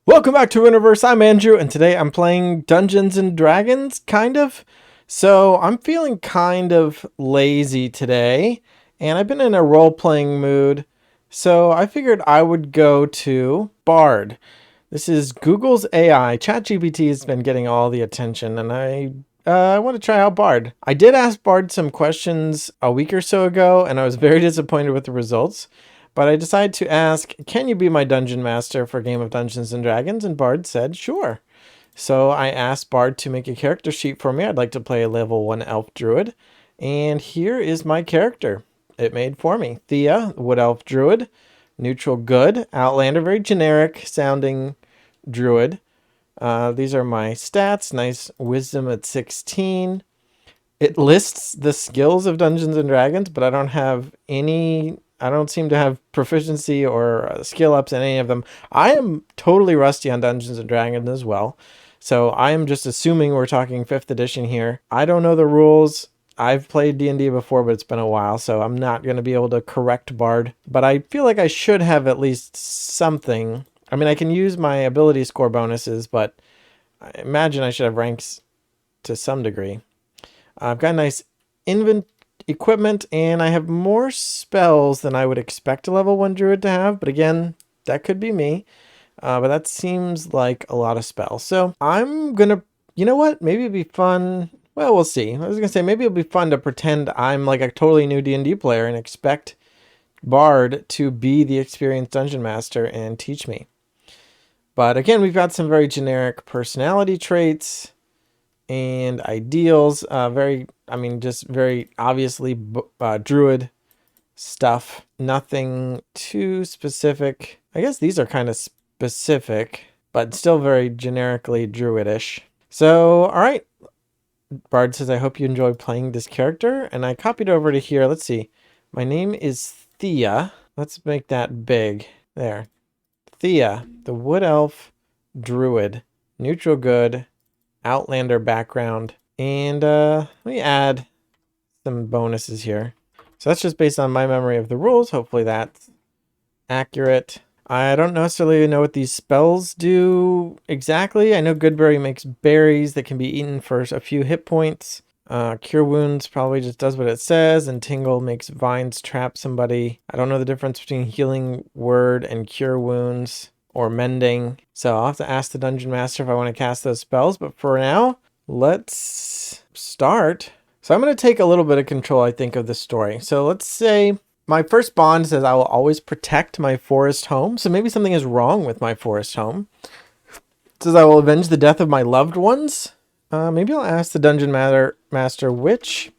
Welcome back to Winterverse. I'm Andrew, and today I'm playing Dungeons and Dragons, kind of. So I'm feeling kind of lazy today, and I've been in a role-playing mood. So I figured I would go to Bard. This is Google's AI. ChatGPT has been getting all the attention, and I want to try out Bard. I did ask Bard some questions a week or so ago, and I was very disappointed with the results. But I decided to ask, can you be my dungeon master for a game of Dungeons and Dragons? And Bard said, sure. So I asked Bard to make a character sheet for me. I'd like to play a level 1 elf druid. And here is my character it made for me. Thea, wood elf druid, neutral good, outlander, very generic sounding druid. These are my stats. Nice wisdom at 16. It lists the skills of Dungeons and Dragons, but I don't seem to have proficiency or skill ups in any of them. I am totally rusty on Dungeons and Dragons as well. So I am just assuming we're talking 5th edition here. I don't know the rules. I've played D&D before, but it's been a while, so I'm not going to be able to correct Bard. But I feel like I should have at least something. I mean, I can use my ability score bonuses, but I imagine I should have ranks to some degree. I've got a nice equipment, and I have more spells than I would expect a level 1 druid to have, but again, that could be me. But that seems like a lot of spells. So I'm gonna, you know what? Maybe it'd be fun. Well, we'll see. I was gonna say maybe it'll be fun to pretend I'm like a totally new D&D player and expect Bard to be the experienced dungeon master and teach me. But again, we've got some very generic personality traits and ideals. Just very obviously druid stuff. Nothing too specific. I guess these are kind of specific, but still very generically druidish. So, all right. Bard says, I hope you enjoy playing this character. And I copied over to here. Let's see. My name is Thea. Let's make that big. There. Thea, the wood elf druid. Neutral good. Outlander background. And let me add some bonuses here. So that's just based on my memory of the rules. Hopefully that's accurate. I don't necessarily know what these spells do exactly. I know Goodberry makes berries that can be eaten for a few hit points. Cure Wounds probably just does what it says, and Tingle makes vines trap somebody. I don't know the difference between Healing Word and Cure Wounds or Mending. So I'll have to ask the Dungeon Master if I want to cast those spells. But for now, let's start. So I'm going to take a little bit of control, I think, of the story. So let's say my first bond says I will always protect my forest home. So maybe something is wrong with my forest home. It says I will avenge the death of my loved ones. Maybe I'll ask the Dungeon Master which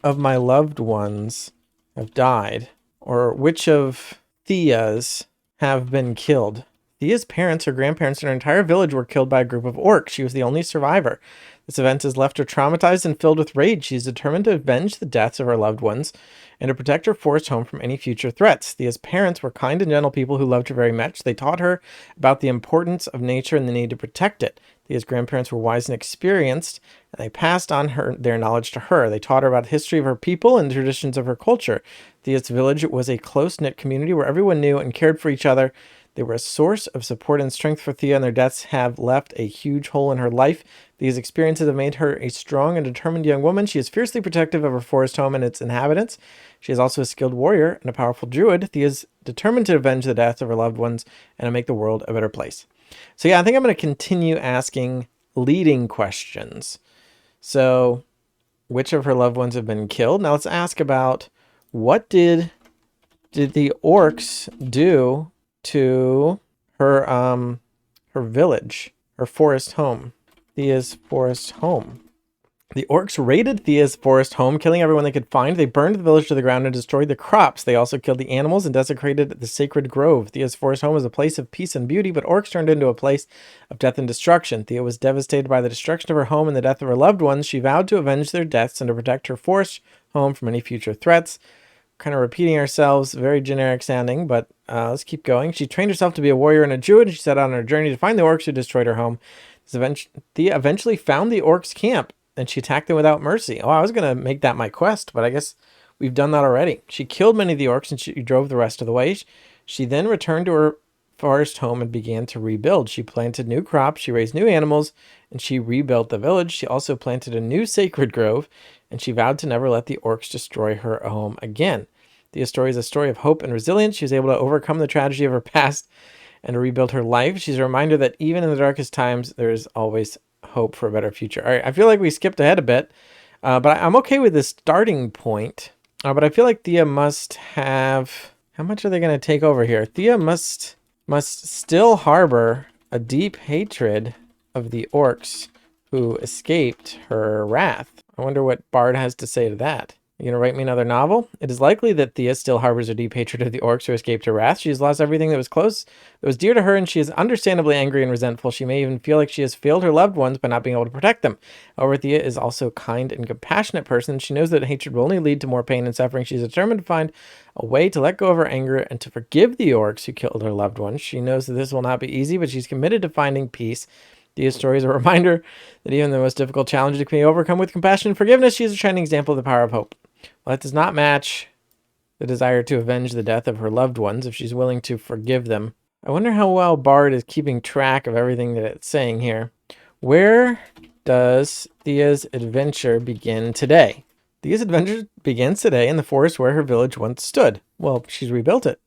of my loved ones have died, or which of Thea's have been killed. Thea's parents, her grandparents, and her entire village were killed by a group of orcs. She was the only survivor. This event has left her traumatized and filled with rage. She is determined to avenge the deaths of her loved ones and to protect her forest home from any future threats. Thea's parents were kind and gentle people who loved her very much. They taught her about the importance of nature and the need to protect it. Thea's grandparents were wise and experienced, and they passed on their knowledge to her. They taught her about the history of her people and the traditions of her culture. Thea's village was a close-knit community where everyone knew and cared for each other. They were a source of support and strength for Thea, and their deaths have left a huge hole in her life. These experiences have made her a strong and determined young woman. She is fiercely protective of her forest home and its inhabitants. She is also a skilled warrior and a powerful druid. Thea is determined to avenge the deaths of her loved ones and to make the world a better place. So yeah, I think I'm going to continue asking leading questions. So, which of her loved ones have been killed? Now let's ask about what did the orcs do to her her village, her forest home, Thea's forest home. The orcs raided Thea's forest home, killing everyone they could find. They burned the village to the ground and destroyed the crops. They also killed the animals and desecrated the sacred grove. Thea's forest home was a place of peace and beauty, but orcs turned into a place of death and destruction. Thea was devastated by the destruction of her home and the death of her loved ones. She vowed to avenge their deaths and to protect her forest home from any future threats. Kind of repeating ourselves, very generic sounding, but let's keep going. She trained herself to be a warrior and a druid, and she set out on her journey to find the orcs who destroyed her home. Thea eventually found the orcs' camp, and she attacked them without mercy. Oh, I was going to make that my quest, but I guess we've done that already. She killed many of the orcs, and she drove the rest of the way. She then returned to her forest home and began to rebuild. She planted new crops, she raised new animals, and she rebuilt the village. She also planted a new sacred grove, and she vowed to never let the orcs destroy her home again. Thea's story is a story of hope and resilience. She was able to overcome the tragedy of her past and to rebuild her life. She's a reminder that even in the darkest times, there is always hope for a better future. All right, I feel like we skipped ahead a bit, but I'm okay with this starting point. But I feel like Thea must have... How much are they going to take over here? Thea must still harbor a deep hatred of the orcs who escaped her wrath. I wonder what Bard has to say to that. You gonna write me another novel? It is likely that Thea still harbors a deep hatred of the orcs who escaped her wrath. She has lost everything that was close, that was dear to her, and she is understandably angry and resentful. She may even feel like she has failed her loved ones by not being able to protect them. However, Thea is also a kind and compassionate person. She knows that hatred will only lead to more pain and suffering. She's determined to find a way to let go of her anger and to forgive the orcs who killed her loved ones. She knows that this will not be easy, but she's committed to finding peace. Thea's story is a reminder that even the most difficult challenges can be overcome with compassion and forgiveness. She is a shining example of the power of hope. Well, that does not match the desire to avenge the death of her loved ones if she's willing to forgive them. I wonder how well Bard is keeping track of everything that it's saying here. Where does Thea's adventure begin today? Thea's adventure begins today in the forest where her village once stood. Well, she's rebuilt it.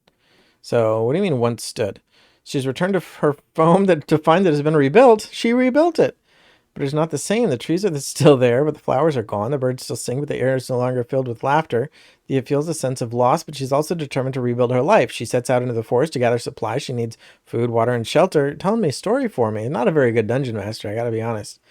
So what do you mean once stood? She's returned to her home to find that it has been rebuilt. She rebuilt it. But it's not the same. The trees are still there, but the flowers are gone. The birds still sing, but the air is no longer filled with laughter. Thea feels a sense of loss, but she's also determined to rebuild her life. She sets out into the forest to gather supplies. She needs food, water, and shelter. Telling me a story for me. Not a very good dungeon master, I gotta be honest.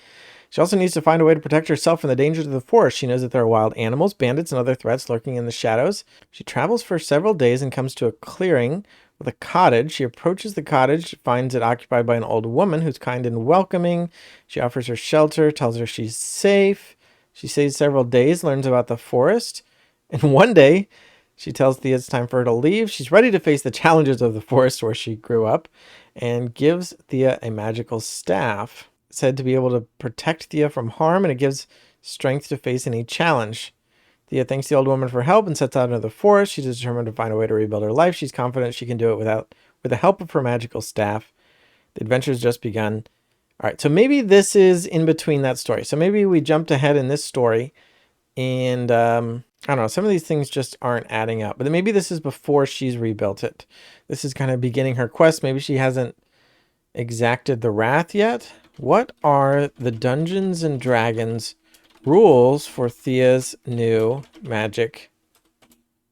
She also needs to find a way to protect herself from the dangers of the forest. She knows that there are wild animals, bandits, and other threats lurking in the shadows. She travels for several days and comes to a clearing with a cottage. She approaches the cottage, finds it occupied by an old woman who's kind and welcoming. She offers her shelter, tells her she's safe. She stays several days, learns about the forest. And one day, she tells Thea it's time for her to leave. She's ready to face the challenges of the forest where she grew up and gives Thea a magical staff said to be able to protect Thea from harm, and it gives strength to face any challenge. Thea thanks the old woman for help and sets out into the forest. She's determined to find a way to rebuild her life. She's confident she can do it with the help of her magical staff. The adventure's just begun. All right, so maybe this is in between that story. So maybe we jumped ahead in this story, and I don't know, some of these things just aren't adding up. But maybe this is before she's rebuilt it. This is kind of beginning her quest. Maybe she hasn't exacted the wrath yet. What are the Dungeons and Dragons rules for Thea's new magic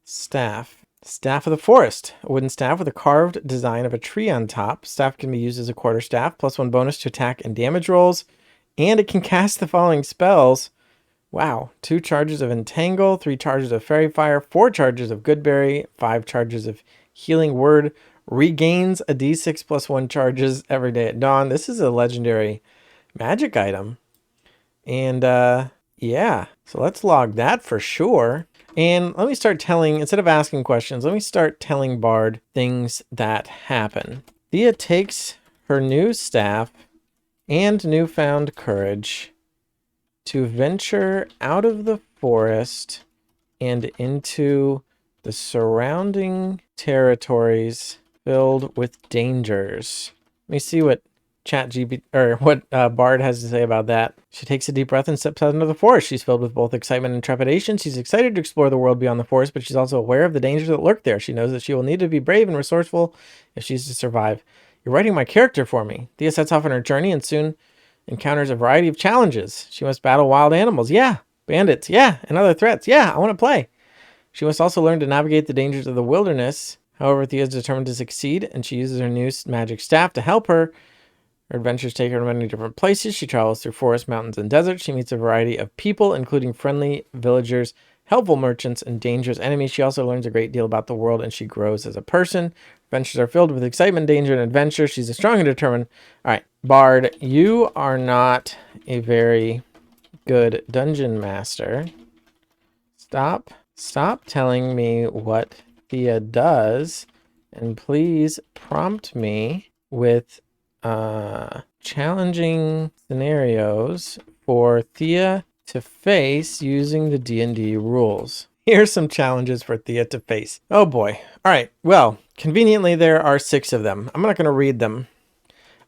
staff? Staff of the Forest. A wooden staff with a carved design of a tree on top. Staff can be used as a quarterstaff, +1 bonus to attack and damage rolls. And it can cast the following spells. Wow. 2 charges of Entangle, 3 charges of Fairy Fire, 4 charges of Goodberry, 5 charges of Healing Word. Regains a d6 +1 charges every day at dawn. This is a legendary magic item. And yeah, so let's log that for sure. And let me start telling, instead of asking questions, let me start telling Bard things that happen. Thea takes her new staff and newfound courage to venture out of the forest and into the surrounding territories filled with dangers. Let me see what Bard has to say about that. She takes a deep breath and steps out into the forest. She's filled with both excitement and trepidation. She's excited to explore the world beyond the forest, but she's also aware of the dangers that lurk there. She knows that she will need to be brave and resourceful if she's to survive. You're writing my character for me. Thea sets off on her journey and soon encounters a variety of challenges. She must battle wild animals. Yeah. Bandits. Yeah. And other threats. Yeah. I want to play. She must also learn to navigate the dangers of the wilderness. However, Thea is determined to succeed, and she uses her new magic staff to help her. Her adventures take her to many different places. She travels through forests, mountains, and deserts. She meets a variety of people, including friendly villagers, helpful merchants, and dangerous enemies. She also learns a great deal about the world, and she grows as a person. Adventures are filled with excitement, danger, and adventure. She's a strong and determined. All right, Bard, you are not a very good dungeon master. Stop telling me what Thea does, and please prompt me with challenging scenarios for Thea to face using the D&D rules. Here's some challenges for Thea to face. Oh boy. All right. Well, Conveniently, there are 6 of them. I'm not going to read them.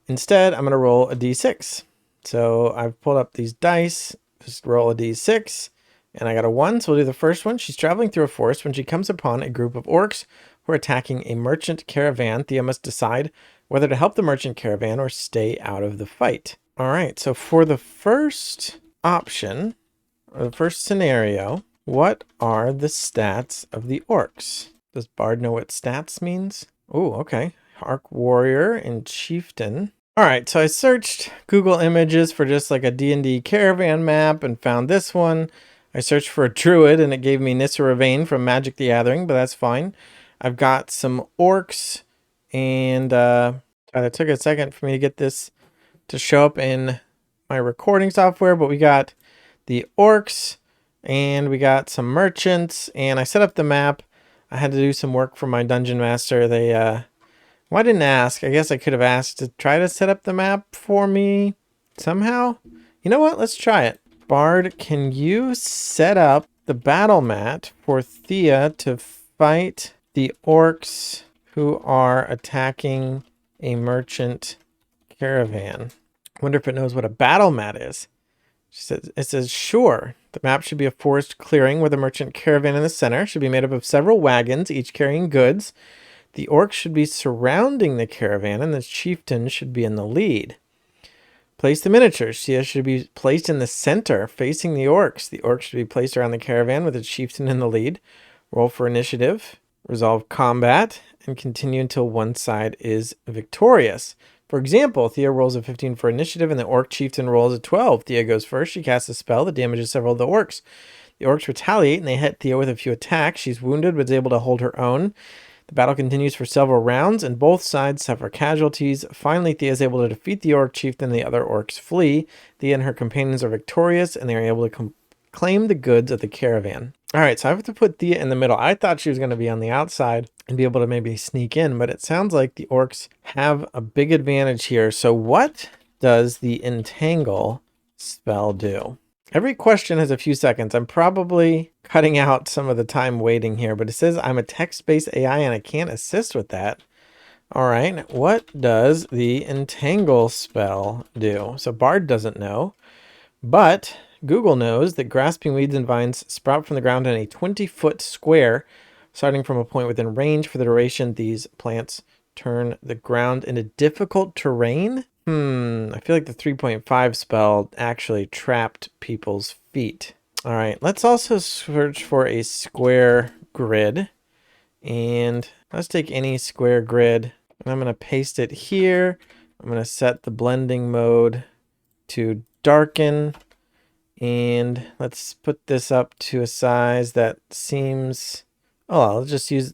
Instead, I'm going to roll a d6. So I've pulled up these dice. Just roll a d6. And I got a 1, so we'll do the first one. She's traveling through a forest when she comes upon a group of orcs who are attacking a merchant caravan. Thea must decide whether to help the merchant caravan or stay out of the fight. All right, so for the first option, or the first scenario, what are the stats of the orcs? Does Bard know what stats means? Oh, okay. Arc Warrior and Chieftain. All right, so I searched Google Images for just like a D&D caravan map and found this one. I searched for a druid and it gave me Nissa Ravain from Magic the Gathering, but that's fine. I've got some orcs and it took a second for me to get this to show up in my recording software, but we got the orcs and we got some merchants and I set up the map. I had to do some work for my dungeon master. Well, I didn't ask. I guess I could have asked to try to set up the map for me somehow. You know what? Let's try it. Bard, can you set up the battle mat for Thea to fight the orcs who are attacking a merchant caravan? I wonder if it knows what a battle mat is. It says, sure. The map should be a forest clearing with a merchant caravan in the center. Should be made up of several wagons, each carrying goods. The orcs should be surrounding the caravan, and the chieftain should be in the lead. Place the miniatures. Thea should be placed in the center, facing the orcs. The orcs should be placed around the caravan with the chieftain in the lead. Roll for initiative. Resolve combat, and continue until one side is victorious. For example, Thea rolls a 15 for initiative and the orc chieftain rolls a 12. Thea goes first. She casts a spell that damages several of the orcs. The orcs retaliate and they hit Thea with a few attacks. She's wounded but is able to hold her own. The battle continues for several rounds and both sides suffer casualties. Finally, Thea is able to defeat the orc chieftain and the other orcs flee. Thea and her companions are victorious and they are able to claim the goods of the caravan. All right, so I have to put Thea in the middle. I thought she was going to be on the outside and be able to maybe sneak in, but it sounds like the orcs have a big advantage here. So what does the entangle spell do? Every question has a few seconds. I'm probably cutting out some of the time waiting here, but it says I'm a text-based AI and I can't assist with that. All right, what does the entangle spell do? So Bard doesn't know, but Google knows that grasping weeds and vines sprout from the ground in a 20-foot square, starting from a point within range. For the duration, these plants turn the ground into difficult terrain. I feel like the 3.5 spell actually trapped people's feet. All right, let's also search for a square grid. And let's take any square grid. And I'm going to paste it here. I'm going to set the blending mode to darken. And let's put this up to a size that seems, I'll just use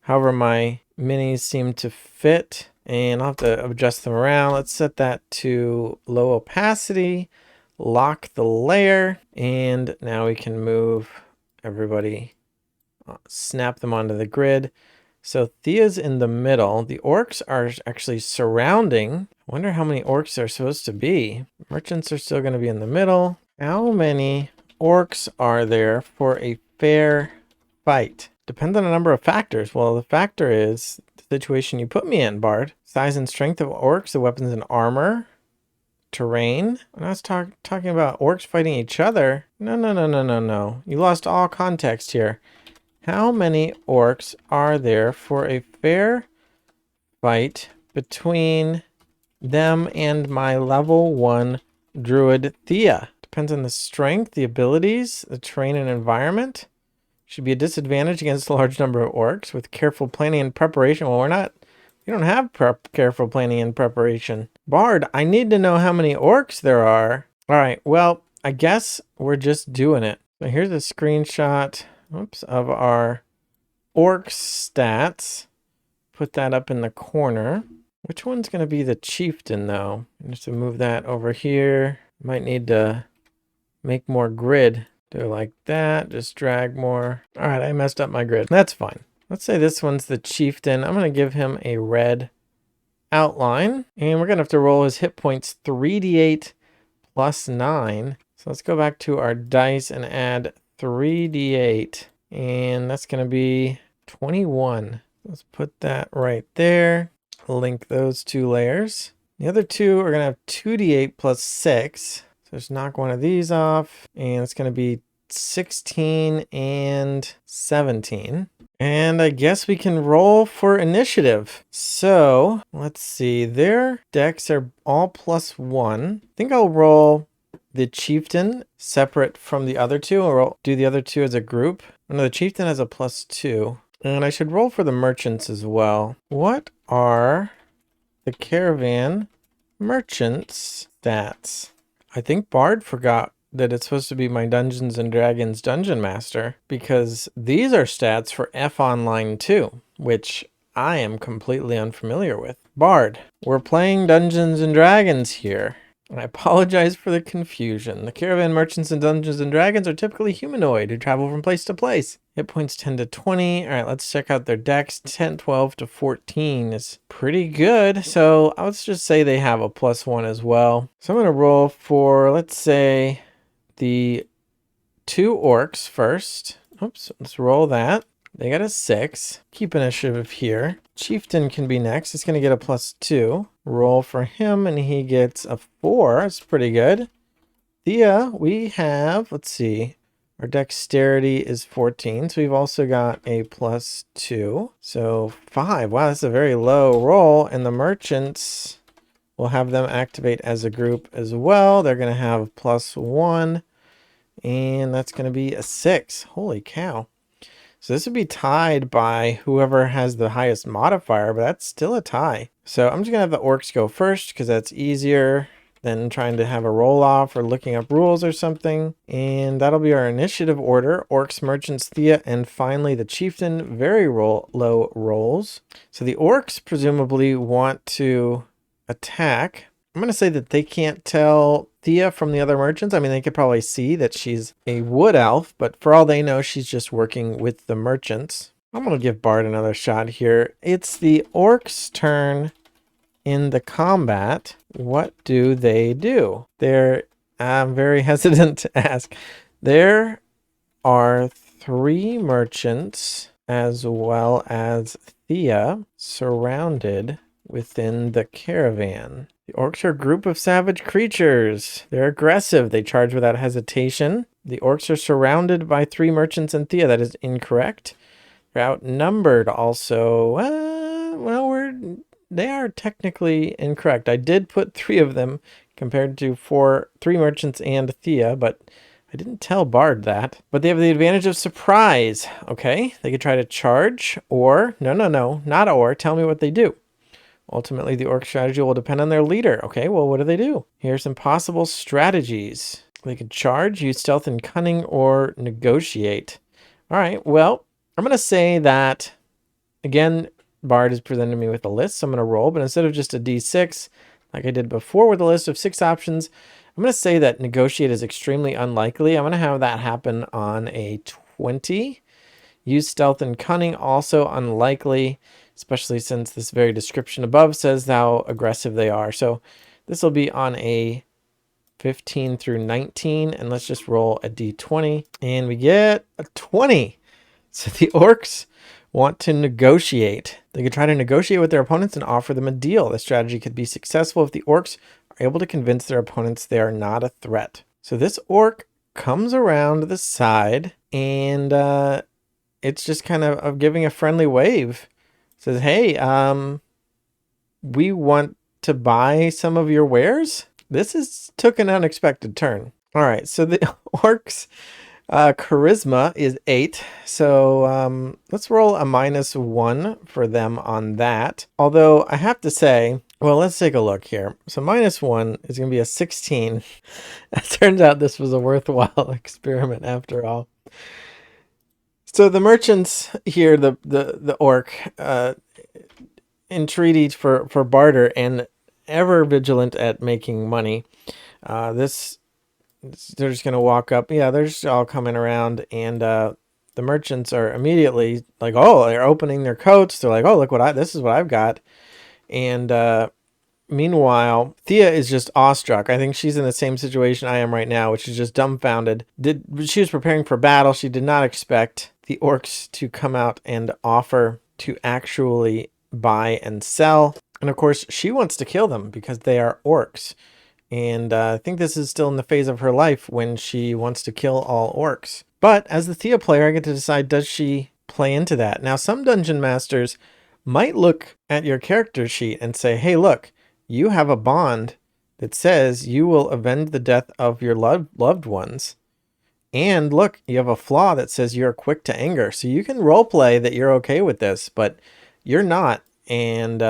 however my minis seem to fit. And I'll have to adjust them around. Let's set that to low opacity, lock the layer, and now we can move everybody, snap them onto the grid. So Thea's in the middle. The orcs are actually surrounding. I wonder how many orcs there are supposed to be. Merchants are still going to be in the middle. How many orcs are there for a fair fight? Depends on a number of factors. Well, the factor is the situation you put me in, Bard. Size and strength of orcs, the weapons and armor, terrain. When I was talking about orcs fighting each other. No. You lost all context here. How many orcs are there for a fair fight between them and my level 1 druid Thea? Depends on the strength, the abilities, the terrain and environment. Should be a disadvantage against a large number of orcs with careful planning and preparation. Well, we don't have careful planning and preparation. Bard, I need to know how many orcs there are. All right, well, I guess we're just doing it. So here's a screenshot, of our orc stats. Put that up in the corner. Which one's going to be the chieftain, though? Just to move that over here. Might need to make more grid. Do it like that. Just drag more. All right, I messed up my grid. That's fine. Let's say this one's the chieftain. I'm going to give him a red outline. And we're going to have to roll his hit points 3d8 plus 9. So let's go back to our dice and add 3d8. And that's going to be 21. Let's put that right there. Link those two layers. The other two are going to have 2d8 plus 6. So just knock one of these off. And it's going to be 16 and 17. And I guess we can roll for initiative. So let's see. Their decks are all +1. I think I'll roll the chieftain separate from the other two, or I'll do the other two as a group. No, the chieftain has a +2. And I should roll for the merchants as well. What are the caravan merchants stats? I think Bard forgot that it's supposed to be my Dungeons and Dragons Dungeon Master, because these are stats for F Online 2, which I am completely unfamiliar with. Bard, we're playing Dungeons and Dragons here. I apologize for the confusion. The caravan merchants in Dungeons and Dragons are typically humanoid who travel from place to place. Hit points 10 to 20. All right, let's check out their decks. 10, 12 to 14 is pretty good. So let's just say they have a +1 as well. So I'm going to roll for, let's say, the 2 orcs first. Oops, let's roll that. They got a 6. Keep initiative here. Chieftain can be next. It's going to get a +2. Roll for him, and he gets a 4. That's pretty good. Thea, we have, let's see, our dexterity is 14. So we've also got a +2. So 5. Wow, that's a very low roll. And the merchants, we'll have them activate as a group as well. They're going to have +1. And that's going to be a 6. Holy cow. So this would be tied by whoever has the highest modifier, but that's still a tie. So I'm just going to have the orcs go first because that's easier than trying to have a roll off or looking up rules or something. And that'll be our initiative order. Orcs, merchants, Thea, and finally the chieftain, very low rolls. So the orcs presumably want to attack. I'm going to say that they can't tell Thea from the other merchants. I mean, they could probably see that she's a wood elf, but for all they know, she's just working with the merchants. I'm going to give Bard another shot here. It's the orcs' turn in the combat. What do they do? I'm very hesitant to ask. There are 3 merchants as well as Thea surrounded within the caravan. The orcs are a group of savage creatures. They're aggressive. They charge without hesitation. The orcs are surrounded by 3 merchants and Thea. That is incorrect. They're outnumbered also. They are technically incorrect. I did put 3 of them compared to 3 merchants and Thea, but I didn't tell Bard that. But they have the advantage of surprise. Okay, they could try to charge or, no, not or. Tell me what they do. Ultimately, the orc strategy will depend on their leader. Okay, well, what do they do? Here are some possible strategies. They could charge, use stealth and cunning, or negotiate. All right, well, I'm going to say that, again, Bard has presented me with a list, so I'm going to roll. But instead of just a d6, like I did before with a list of 6 options, I'm going to say that negotiate is extremely unlikely. I'm going to have that happen on a 20. Use stealth and cunning, also unlikely, especially since this very description above says how aggressive they are. So this will be on a 15 through 19, and let's just roll a d20, and we get a 20. So the orcs want to negotiate. They could try to negotiate with their opponents and offer them a deal. The strategy could be successful if the orcs are able to convince their opponents they are not a threat. So this orc comes around the side, and it's just kind of giving a friendly wave. Says, hey, we want to buy some of your wares. This took an unexpected turn. All right, so the orcs' charisma is 8. So let's roll a -1 for them on that. Although I have to say, well, let's take a look here. So -1 is going to be a 16. It turns out this was a worthwhile experiment after all. So the merchants here, the orc, entreaty for barter and ever vigilant at making money. They're just going to walk up. Yeah, they're just all coming around, and the merchants are immediately like, oh, they're opening their coats. They're like, oh, look this is what I've got. And meanwhile, Thea is just awestruck. I think she's in the same situation I am right now, which is just dumbfounded. She was preparing for battle. She did not expect the orcs to come out and offer to actually buy and sell. And of course, she wants to kill them because they are orcs. And I think this is still in the phase of her life when she wants to kill all orcs. But as the Thea player, I get to decide, does she play into that? Now, some dungeon masters might look at your character sheet and say, hey, look, you have a bond that says you will avenge the death of your loved ones. And look, you have a flaw that says you're quick to anger. So you can roleplay that you're okay with this, but you're not. And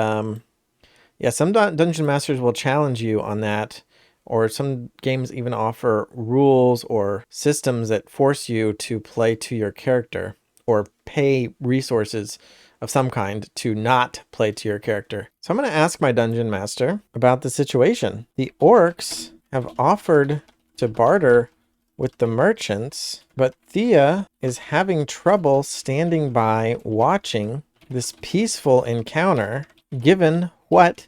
yeah, some dungeon masters will challenge you on that. Or some games even offer rules or systems that force you to play to your character or pay resources of some kind to not play to your character. So I'm going to ask my dungeon master about the situation. The orcs have offered to barter with the merchants, but Thea is having trouble standing by watching this peaceful encounter given what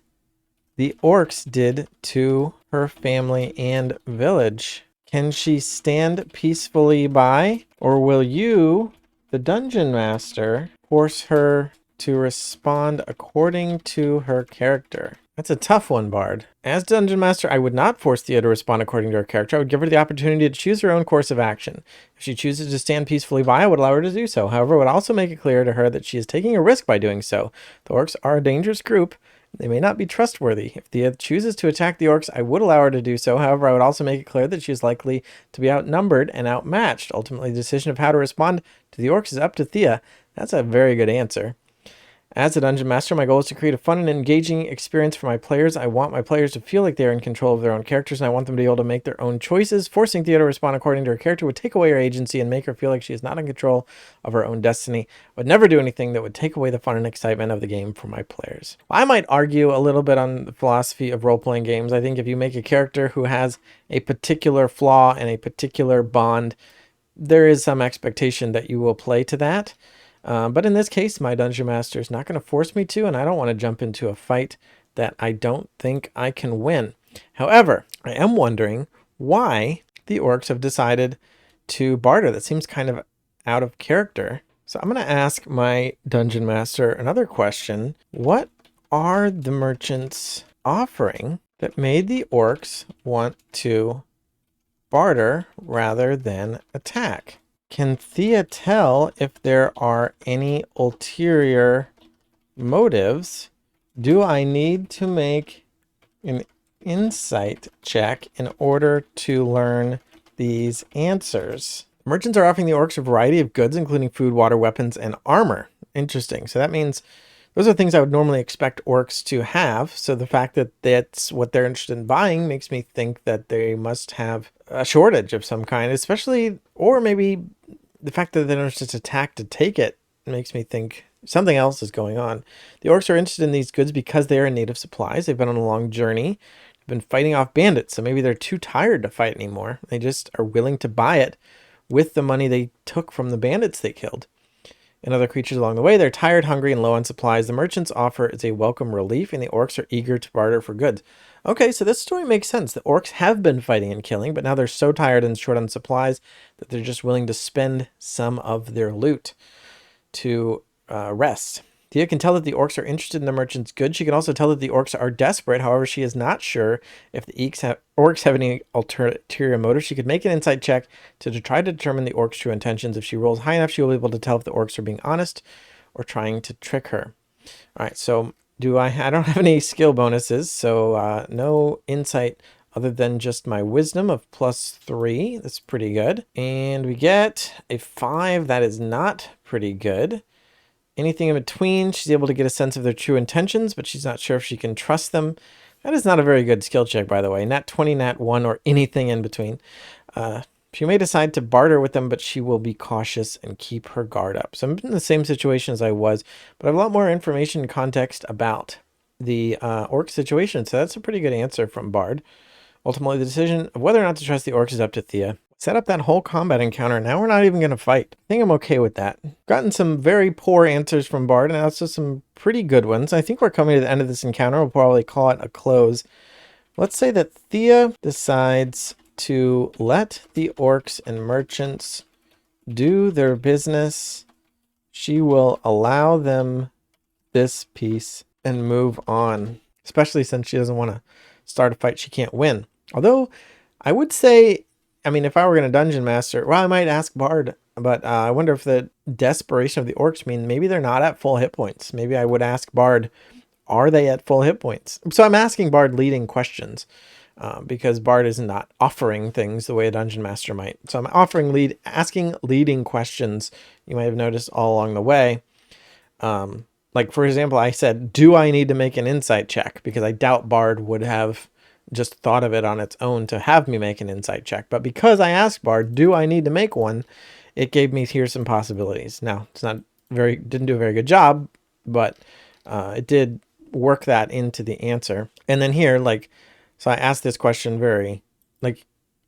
the orcs did to her family and village. Can she stand peacefully by, or will you, the dungeon master, force her to respond according to her character? That's a tough one, Bard. As dungeon master, I would not force Thea to respond according to her character. I would give her the opportunity to choose her own course of action. If she chooses to stand peacefully by, I would allow her to do so. However, I would also make it clear to her that she is taking a risk by doing so. The orcs are a dangerous group. They may not be trustworthy. If Thea chooses to attack the orcs, I would allow her to do so. However, I would also make it clear that she is likely to be outnumbered and outmatched. Ultimately, the decision of how to respond to the orcs is up to Thea. That's a very good answer. As a dungeon master, my goal is to create a fun and engaging experience for my players. I want my players to feel like they are in control of their own characters, and I want them to be able to make their own choices. Forcing Thea to respond according to her character would take away her agency and make her feel like she is not in control of her own destiny. I would never do anything that would take away the fun and excitement of the game for my players. I might argue a little bit on the philosophy of role-playing games. I think if you make a character who has a particular flaw and a particular bond, there is some expectation that you will play to that. But in this case, my dungeon master is not going to force me to, and I don't want to jump into a fight that I don't think I can win. However, I am wondering why the orcs have decided to barter. That seems kind of out of character. So I'm going to ask my dungeon master another question. What are the merchants offering that made the orcs want to barter rather than attack? Can Thea tell if there are any ulterior motives? Do I need to make an insight check in order to learn these answers? Merchants are offering the orcs a variety of goods, including food, water, weapons, and armor. Interesting. So that means those are things I would normally expect orcs to have. So the fact that that's what they're interested in buying makes me think that they must have a shortage of some kind, especially, or maybe the fact that they don't just attack to take it makes me think something else is going on. The orcs are interested in these goods because they are in need of supplies. They've been on a long journey. They've been fighting off bandits, so maybe they're too tired to fight anymore. They just are willing to buy it with the money they took from the bandits they killed and other creatures along the way. They're tired, hungry, and low on supplies. The merchant's offer is a welcome relief, and the orcs are eager to barter for goods. Okay, so this story makes sense. The orcs have been fighting and killing, but now they're so tired and short on supplies that they're just willing to spend some of their loot to rest. Thea can tell that the orcs are interested in the merchant's goods. She can also tell that the orcs are desperate. However, she is not sure if the orcs have any ulterior motives. She could make an insight check to try to determine the orcs' true intentions. If she rolls high enough, she will be able to tell if the orcs are being honest or trying to trick her. All right, so I don't have any skill bonuses, so no insight other than just my wisdom of +3. That's pretty good. And we get a 5. That is not pretty good. Anything in between, she's able to get a sense of their true intentions, but she's not sure if she can trust them. That is not a very good skill check, by the way. Nat 20, Nat 1, or anything in between. She may decide to barter with them, but she will be cautious and keep her guard up. So I'm in the same situation as I was, but I have a lot more information and context about the orc situation. So that's a pretty good answer from Bard. Ultimately, the decision of whether or not to trust the orcs is up to Thea. Set up that whole combat encounter. Now we're not even going to fight. I think I'm okay with that. Gotten some very poor answers from Bard and also some pretty good ones. I think we're coming to the end of this encounter. We'll probably call it a close. Let's say that Thea decides to let the orcs and merchants do their business. she will allow them this piece and move on, especially since she doesn't want to start a fight she can't win. Although I would say, I mean, if I were going to dungeon master, well, I might ask Bard, but I wonder if the desperation of the orcs mean maybe they're not at full hit points. Maybe I would ask Bard, are they at full hit points? So I'm asking Bard leading questions because Bard is not offering things the way a dungeon master might. So I'm asking leading questions. You might have noticed all along the way. Like, for example, I said, do I need to make an insight check? Because I doubt Bard would have just thought of it on its own to have me make an insight check. But because I asked Bard, do I need to make one? It gave me here's some possibilities. Now, didn't do a very good job, but it did work that into the answer. And then here, like, so I asked this question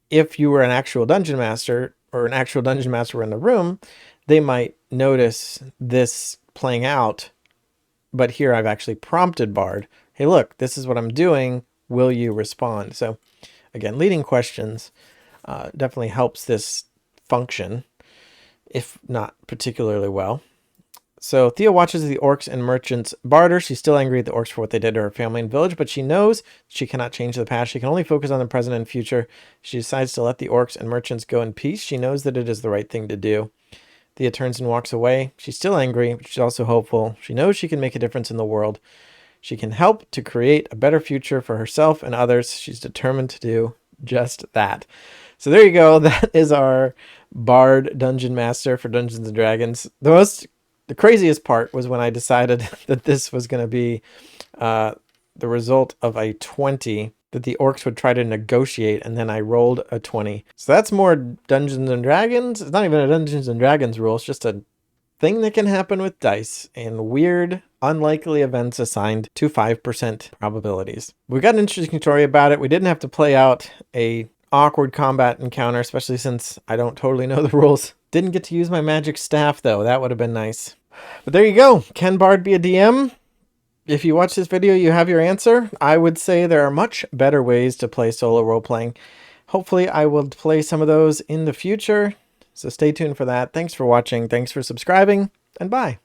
if you were an actual dungeon master or an actual dungeon master were in the room, they might notice this playing out. But here I've actually prompted Bard, hey, look, this is what I'm doing. Will you respond? So again, leading questions definitely helps this function, if not particularly well. So Thea watches the orcs and merchants barter. She's still angry at the orcs for what they did to her family and village, but she knows she cannot change the past. She can only focus on the present and future. She decides to let the orcs and merchants go in peace. She knows that it is the right thing to do. Thea turns and walks away. She's still angry, but she's also hopeful. She knows she can make a difference in the world. She can help to create a better future for herself and others. She's determined to do just that. So there you go. That is our Bard Dungeon Master for Dungeons & Dragons. The craziest part was when I decided that this was going to be the result of a 20 that the orcs would try to negotiate, and then I rolled a 20. So that's more Dungeons & Dragons. It's not even a Dungeons & Dragons rule. It's just a thing that can happen with dice and weird, unlikely events assigned to 5% probabilities. We got an interesting story about it. We didn't have to play out a awkward combat encounter, especially since I don't totally know the rules. Didn't get to use my magic staff, though. That would have been nice. But there you go. Can Bard be a DM? If you watch this video, you have your answer. I would say there are much better ways to play solo role-playing. Hopefully, I will play some of those in the future. So stay tuned for that. Thanks for watching. Thanks for subscribing, and bye.